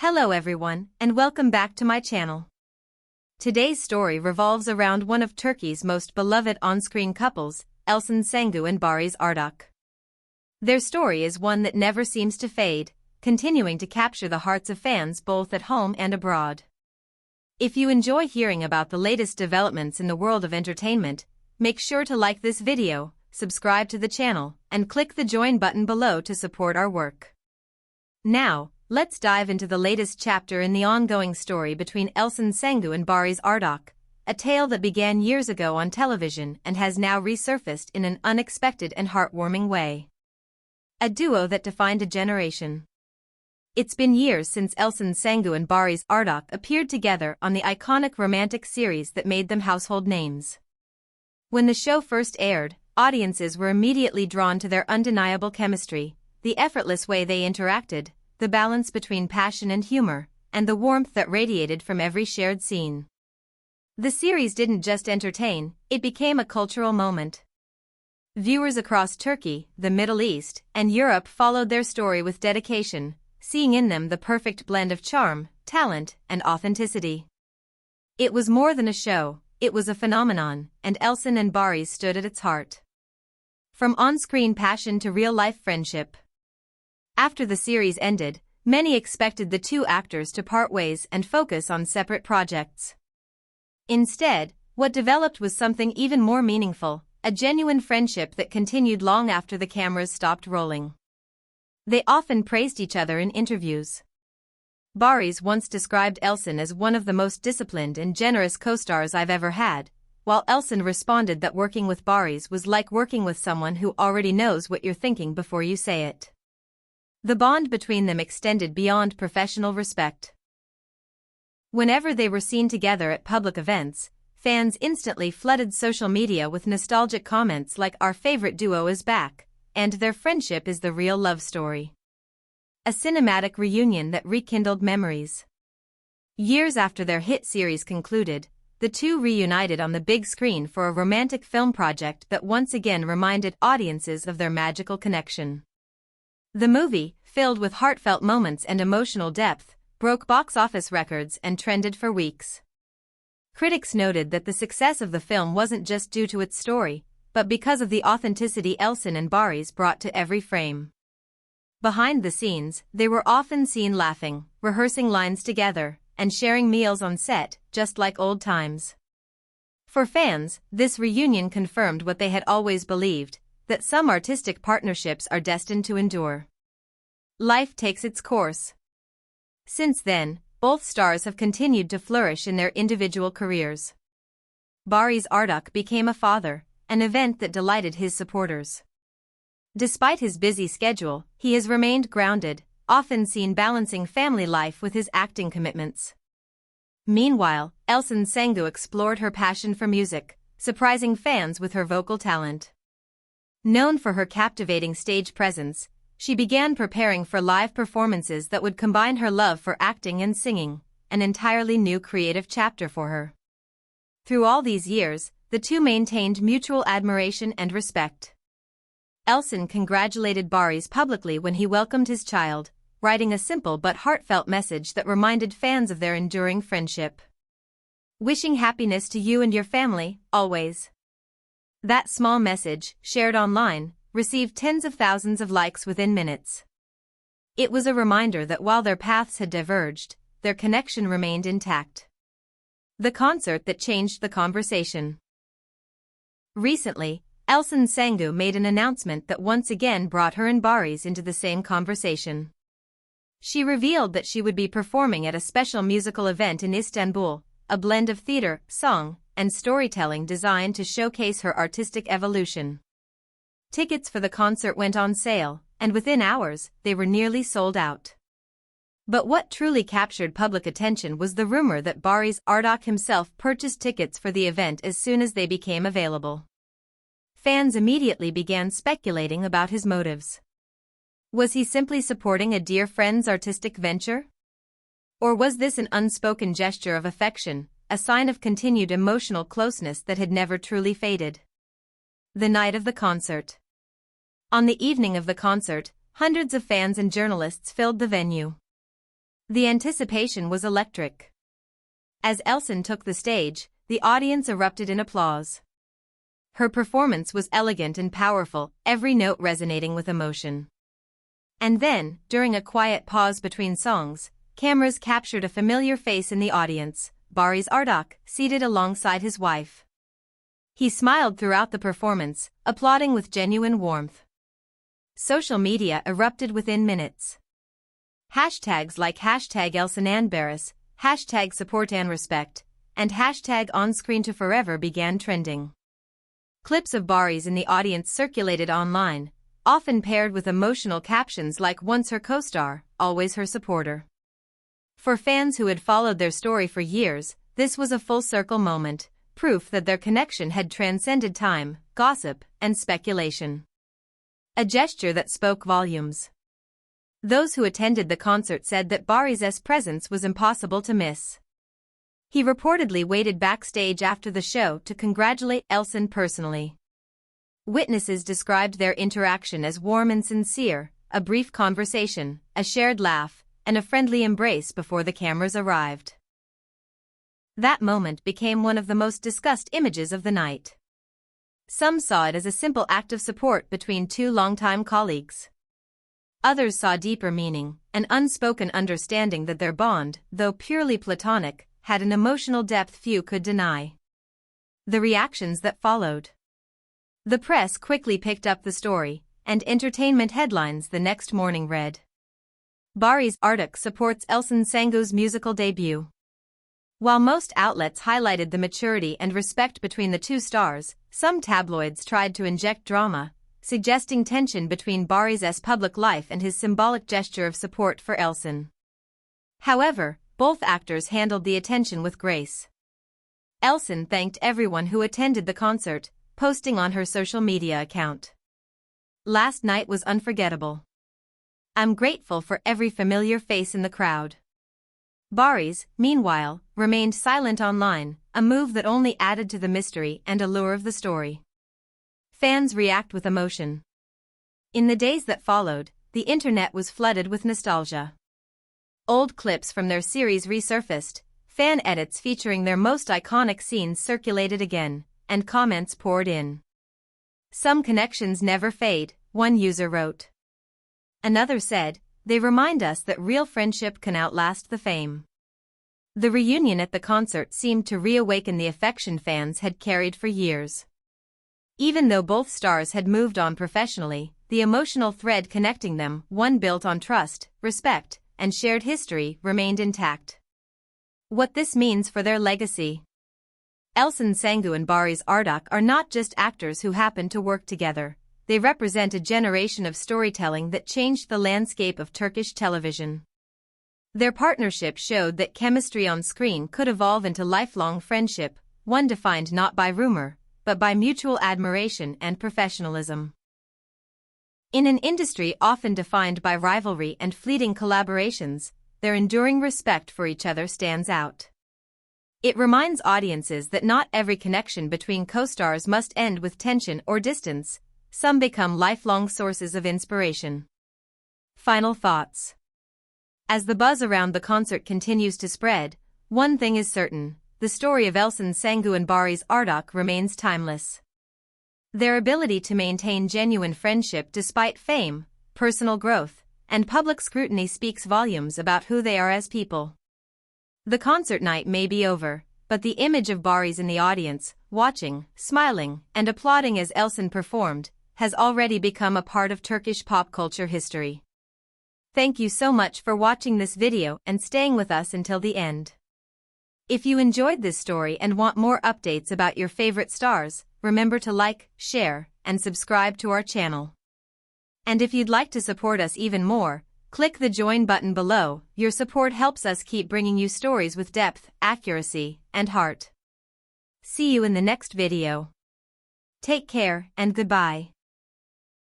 Hello everyone, and welcome back to my channel. Today's story revolves around one of Turkey's most beloved on-screen couples, Elçin Sangu and Barış Arduç. Their story is one that never seems to fade, continuing to capture the hearts of fans both at home and abroad. If you enjoy hearing about the latest developments in the world of entertainment, make sure to like this video, subscribe to the channel, and click the join button below to support our work. Now, let's dive into the latest chapter in the ongoing story between Elçin Sangu and Barış Arduç, a tale that began years ago on television and has now resurfaced in an unexpected and heartwarming way. A duo that defined a generation. It's been years since Elçin Sangu and Barış Arduç appeared together on the iconic romantic series that made them household names. When the show first aired, audiences were immediately drawn to their undeniable chemistry, the effortless way they interacted, the balance between passion and humor, and the warmth that radiated from every shared scene. The series didn't just entertain, it became a cultural moment. Viewers across Turkey, the Middle East, and Europe followed their story with dedication, seeing in them the perfect blend of charm, talent, and authenticity. It was more than a show, it was a phenomenon, and Elçin and Barış stood at its heart. From on-screen passion to real-life friendship. After the series ended, many expected the two actors to part ways and focus on separate projects. Instead, what developed was something even more meaningful, a genuine friendship that continued long after the cameras stopped rolling. They often praised each other in interviews. Barış once described Elçin as one of the most disciplined and generous co-stars I've ever had, while Elçin responded that working with Barış was like working with someone who already knows what you're thinking before you say it. The bond between them extended beyond professional respect. Whenever they were seen together at public events, fans instantly flooded social media with nostalgic comments like "Our favorite duo is back," and "Their friendship is the real love story." A cinematic reunion that rekindled memories. Years after their hit series concluded, the two reunited on the big screen for a romantic film project that once again reminded audiences of their magical connection. The movie, filled with heartfelt moments and emotional depth, broke box office records and trended for weeks. Critics noted that the success of the film wasn't just due to its story, but because of the authenticity Elçin and Barış brought to every frame. Behind the scenes, they were often seen laughing, rehearsing lines together, and sharing meals on set, just like old times. For fans, this reunion confirmed what they had always believed, that some artistic partnerships are destined to endure. Life takes its course. Since then, both stars have continued to flourish in their individual careers. Barış Arduç became a father, an event that delighted his supporters. Despite his busy schedule, he has remained grounded, often seen balancing family life with his acting commitments. Meanwhile, Elçin Sangu explored her passion for music, surprising fans with her vocal talent. Known for her captivating stage presence, she began preparing for live performances that would combine her love for acting and singing, an entirely new creative chapter for her. Through all these years, the two maintained mutual admiration and respect. Elçin congratulated Barış publicly when he welcomed his child, writing a simple but heartfelt message that reminded fans of their enduring friendship. "Wishing happiness to you and your family, always." That small message, shared online, received tens of thousands of likes within minutes. It was a reminder that while their paths had diverged, their connection remained intact. The concert that changed the conversation. Recently, Elçin Sangu made an announcement that once again brought her and Barış into the same conversation. She revealed that she would be performing at a special musical event in Istanbul, a blend of theater, song, and storytelling designed to showcase her artistic evolution. Tickets for the concert went on sale, and within hours, they were nearly sold out. But what truly captured public attention was the rumor that Barış Arduç himself purchased tickets for the event as soon as they became available. Fans immediately began speculating about his motives. Was he simply supporting a dear friend's artistic venture? Or was this an unspoken gesture of affection, a sign of continued emotional closeness that had never truly faded? The night of the concert. On the evening of the concert, hundreds of fans and journalists filled the venue. The anticipation was electric. As Elçin took the stage, the audience erupted in applause. Her performance was elegant and powerful, every note resonating with emotion. And then, during a quiet pause between songs, cameras captured a familiar face in the audience, Barış Arduç, seated alongside his wife. He smiled throughout the performance, applauding with genuine warmth. Social media erupted within minutes. Hashtags like #ElçinandBarış, #SupportandRespect, and #OnScreenToForever began trending. Clips of Barış in the audience circulated online, often paired with emotional captions like "Once her co-star, always her supporter." For fans who had followed their story for years, this was a full-circle moment, proof that their connection had transcended time, gossip, and speculation. A gesture that spoke volumes. Those who attended the concert said that Barış's presence was impossible to miss. He reportedly waited backstage after the show to congratulate Elçin personally. Witnesses described their interaction as warm and sincere, a brief conversation, a shared laugh, and a friendly embrace before the cameras arrived. That moment became one of the most discussed images of the night. Some saw it as a simple act of support between two longtime colleagues. Others saw deeper meaning, an unspoken understanding that their bond, though purely platonic, had an emotional depth few could deny. The reactions that followed. The press quickly picked up the story, and entertainment headlines the next morning read: Barış Arduç supports Elçin Sangu's musical debut. While most outlets highlighted the maturity and respect between the two stars, some tabloids tried to inject drama, suggesting tension between Barış's public life and his symbolic gesture of support for Elçin. However, both actors handled the attention with grace. Elçin thanked everyone who attended the concert, posting on her social media account. "Last night was unforgettable. I'm grateful for every familiar face in the crowd." Barış, meanwhile, remained silent online, a move that only added to the mystery and allure of the story. Fans react with emotion. In the days that followed, the internet was flooded with nostalgia. Old clips from their series resurfaced, fan edits featuring their most iconic scenes circulated again, and comments poured in. "Some connections never fade," one user wrote. Another said, "They remind us that real friendship can outlast the fame." The reunion at the concert seemed to reawaken the affection fans had carried for years. Even though both stars had moved on professionally, the emotional thread connecting them, one built on trust, respect, and shared history, remained intact. What this means for their legacy. Elçin Sangu and Barış Arduç are not just actors who happen to work together, they represent a generation of storytelling that changed the landscape of Turkish television. Their partnership showed that chemistry on screen could evolve into lifelong friendship, one defined not by rumor, but by mutual admiration and professionalism. In an industry often defined by rivalry and fleeting collaborations, their enduring respect for each other stands out. It reminds audiences that not every connection between co-stars must end with tension or distance, some become lifelong sources of inspiration. Final thoughts. As the buzz around the concert continues to spread, one thing is certain: the story of Elçin Sangu and Barış Arduç remains timeless. Their ability to maintain genuine friendship despite fame, personal growth, and public scrutiny speaks volumes about who they are as people. The concert night may be over, but the image of Barış in the audience, watching, smiling, and applauding as Elçin performed, has already become a part of Turkish pop culture history. Thank you so much for watching this video and staying with us until the end. If you enjoyed this story and want more updates about your favorite stars, remember to like, share, and subscribe to our channel. And if you'd like to support us even more, click the join button below. Your support helps us keep bringing you stories with depth, accuracy, and heart. See you in the next video. Take care and goodbye.